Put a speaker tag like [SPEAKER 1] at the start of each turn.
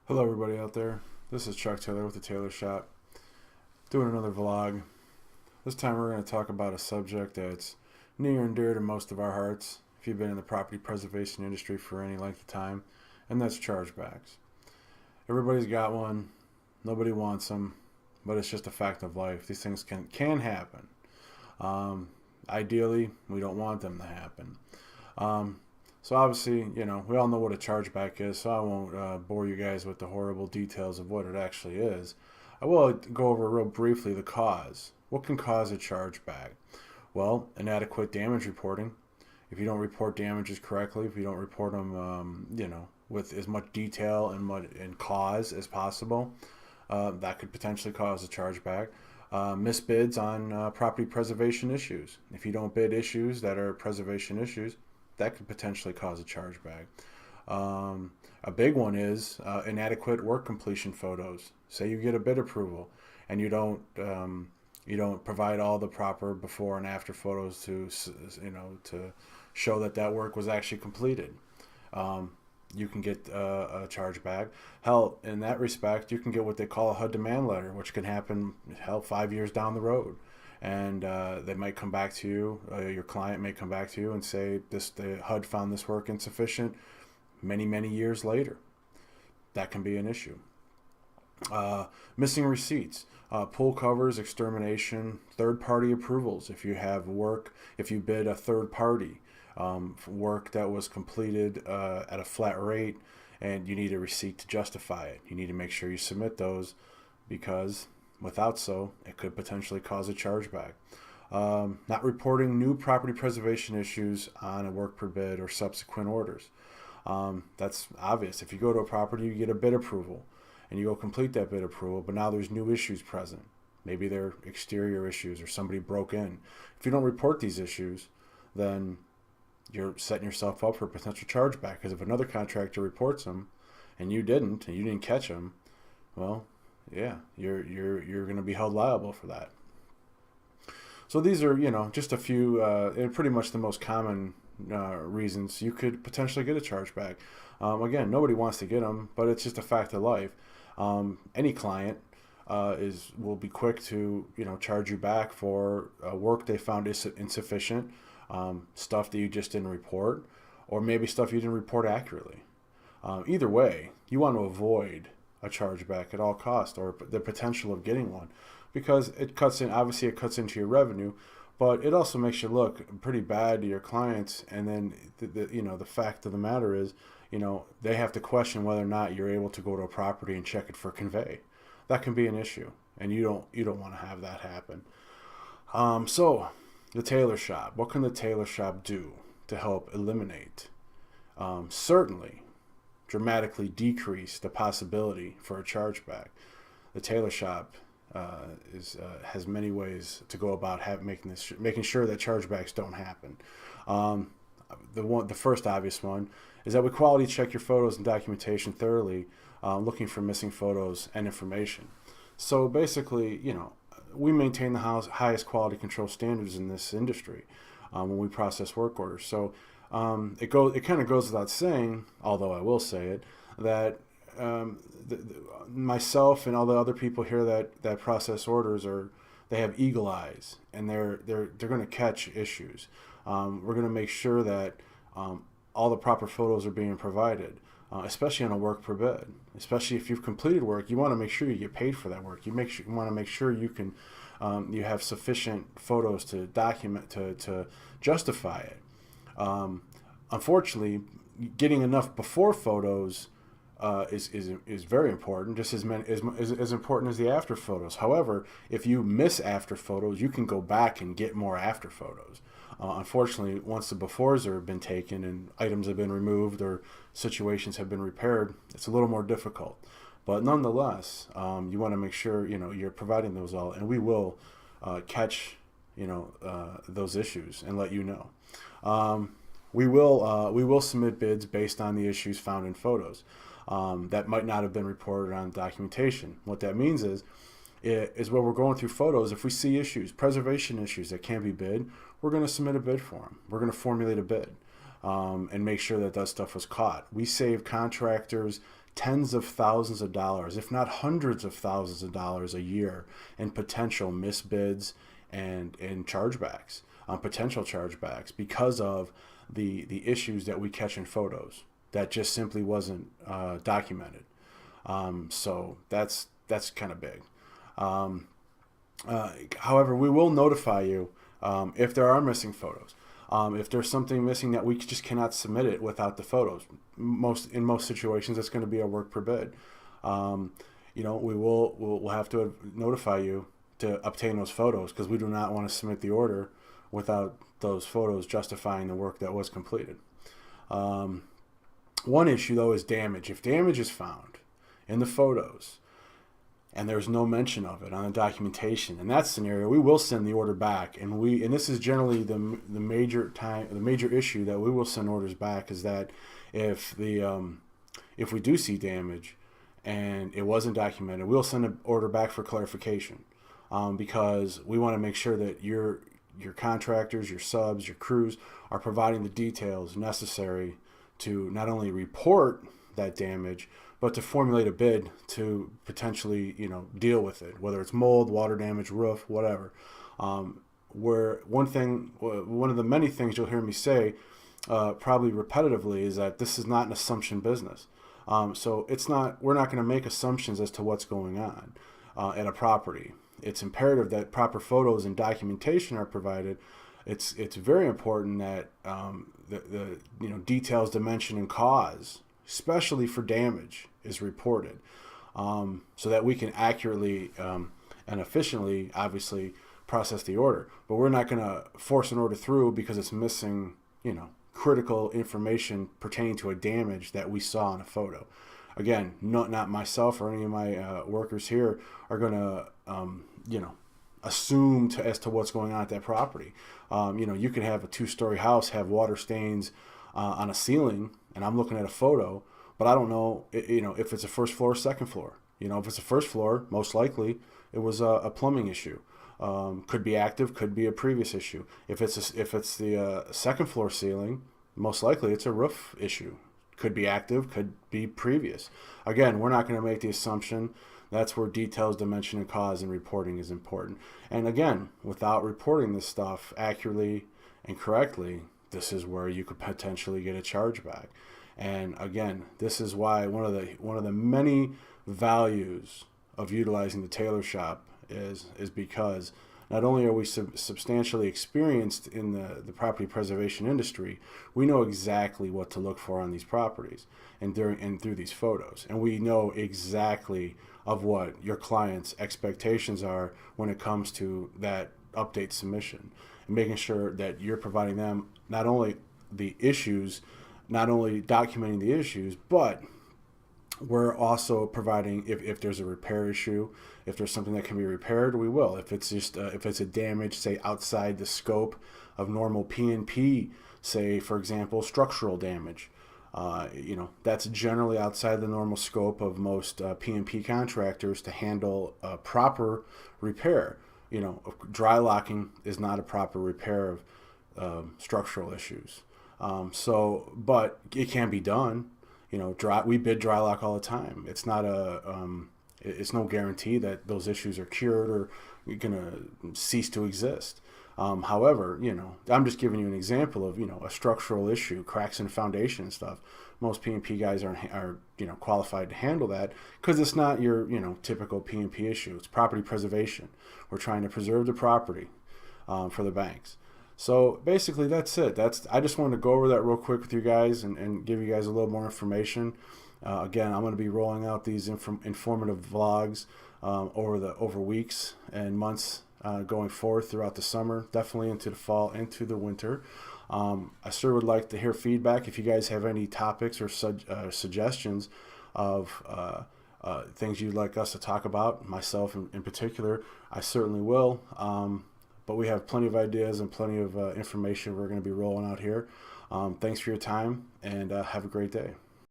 [SPEAKER 1] Hello everybody out there, this is Chuck Taylor with the Taylor Shop, doing another vlog. This time we're going to talk about a subject that's near and dear to most of our hearts if you've been in the property preservation industry for any length of time, and that's chargebacks. Everybody's got one, nobody wants them, but it's just a fact of life. These things can happen. Ideally, we don't want them to happen. So obviously, we all know what a chargeback is, so I won't bore you guys with the horrible details of what it actually is. I will go over real briefly the cause. What can cause a chargeback? Well, inadequate damage reporting. If you don't report damages correctly, if you don't report them, with as much detail and cause as possible, that could potentially cause a chargeback. Misbids on property preservation issues. If you don't bid issues that are preservation issues, that could potentially cause a chargeback. A big one is inadequate work completion photos. Say you get a bid approval and you don't provide all the proper before and after photos to show that work was actually completed. You can get a chargeback. Hell, in that respect, you can get what they call a HUD demand letter, which can happen 5 years down the road. And they might come back to you, your client may come back to you and say the HUD found this work insufficient many years later. That can be an issue. Missing receipts, pool covers, extermination, third-party approvals. If you bid a third party work that was completed at a flat rate and you need a receipt to justify it, you need to make sure you submit those, because without so, it could potentially cause a chargeback. Not reporting new property preservation issues on a work per bid or subsequent orders. That's obvious. If you go to a property, you get a bid approval, and you go complete that bid approval, but now there's new issues present. Maybe they're exterior issues or somebody broke in. If you don't report these issues, then you're setting yourself up for a potential chargeback, because if another contractor reports them and you didn't catch them, well, yeah, you're going to be held liable for that. So these are, just a few, and pretty much the most common reasons you could potentially get a chargeback. Again, nobody wants to get them, but it's just a fact of life. Any client will be quick to, charge you back for work they found insufficient, stuff that you just didn't report, or maybe stuff you didn't report accurately. Either way, you want to avoid a chargeback at all costs, or the potential of getting one, because it cuts into your revenue, but it also makes you look pretty bad to your clients. And then the fact of the matter is, they have to question whether or not you're able to go to a property and check it for convey. That can be an issue, and you don't want to have that happen. So the Taylor Shop, what can the Taylor Shop do to help eliminate, certainly dramatically decrease the possibility for a chargeback? The Taylor Shop has many ways to go about making sure that chargebacks don't happen. The first obvious one is that we quality check your photos and documentation thoroughly, looking for missing photos and information. So basically, we maintain the highest quality control standards in this industry when we process work orders. So it kind of goes without saying, although I will say it, that myself and all the other people here that process orders they have eagle eyes, and they're going to catch issues. We're going to make sure that all the proper photos are being provided, especially on a work per bid. Especially if you've completed work, you want to make sure you get paid for that work. You want to make sure you can you have sufficient photos to document to justify it. Unfortunately, getting enough before photos is very important, just as important as the after photos. However, if you miss after photos, you can go back and get more after photos. Unfortunately, once the befores have been taken and items have been removed or situations have been repaired, it's a little more difficult. But nonetheless, you want to make sure you're providing those all, and we will catch those issues and let you know. We will submit bids based on the issues found in photos that might not have been reported on documentation. What that means is when we're going through photos, if we see issues, preservation issues that can't be bid, we're going to submit a bid for them. We're going to formulate a bid and make sure that stuff was caught. We save contractors tens of thousands of dollars, if not hundreds of thousands of dollars a year in potential misbids and chargebacks, potential chargebacks, because of the issues that we catch in photos that just simply wasn't documented. So that's kind of big. However, we will notify you if there are missing photos. If there's something missing that we just cannot submit it without the photos. In most situations, it's going to be a work per bid. We'll have to notify you to obtain those photos, because we do not want to submit the order without those photos justifying the work that was completed. One issue, though, is damage. If damage is found in the photos and there's no mention of it on the documentation, in that scenario, we will send the order back. And this is generally the major issue that we will send orders back, is that if we do see damage and it wasn't documented, we'll send an order back for clarification, because we want to make sure that your contractors, your subs, your crews are providing the details necessary to not only report that damage, but to formulate a bid to potentially, deal with it, whether it's mold, water damage, roof, whatever. One of the many things you'll hear me say, probably repetitively, is that this is not an assumption business. So we're not going to make assumptions as to what's going on at a property. It's imperative that proper photos and documentation are provided. It's very important that the details, dimension, and cause, especially for damage, is reported, so that we can accurately and efficiently, obviously, process the order. But we're not going to force an order through because it's missing, critical information pertaining to a damage that we saw in a photo. Again, not myself or any of my workers here are going to, assume as to what's going on at that property. You can have a 2-story house have water stains on a ceiling, and I'm looking at a photo, but I don't know, if it's a first floor or second floor. If it's a first floor, most likely it was a plumbing issue. Could be active, could be a previous issue. If it's the second floor ceiling, most likely it's a roof issue. Could be active, could be previous. Again, we're not going to make the assumption. That's where details, dimension, and cause and reporting is important. And again, without reporting this stuff accurately and correctly, this is where you could potentially get a chargeback. And again, this is why one of the many values of utilizing the Taylor Shop is because not only are we substantially experienced in the property preservation industry, we know exactly what to look for on these properties and through these photos. And we know exactly of what your client's expectations are when it comes to that update submission, and making sure that you're providing them not only the issues, not only documenting the issues, but we're also providing, if there's a repair issue, if there's something that can be repaired, we will. If it's just if it's a damage, say, outside the scope of normal P&P, say, for example, structural damage, that's generally outside the normal scope of most P&P contractors to handle a proper repair. Dry locking is not a proper repair of structural issues. But it can be done. We bid dry lock all the time. It's not it's no guarantee that those issues are cured or going to cease to exist. However, I'm just giving you an example of, a structural issue, cracks in foundation and stuff. Most P&P guys are qualified to handle that because it's not your, typical P&P issue. It's property preservation. We're trying to preserve the property for the banks. So basically that's it. I just wanted to go over that real quick with you guys and give you guys a little more information. Again, I'm going to be rolling out these informative vlogs over weeks and months going forward throughout the summer, definitely into the fall, into the winter. I sure would like to hear feedback. If you guys have any topics or suggestions of things you'd like us to talk about, myself in particular, I certainly will. But we have plenty of ideas and plenty of information we're going to be rolling out here. Thanks for your time, and have a great day.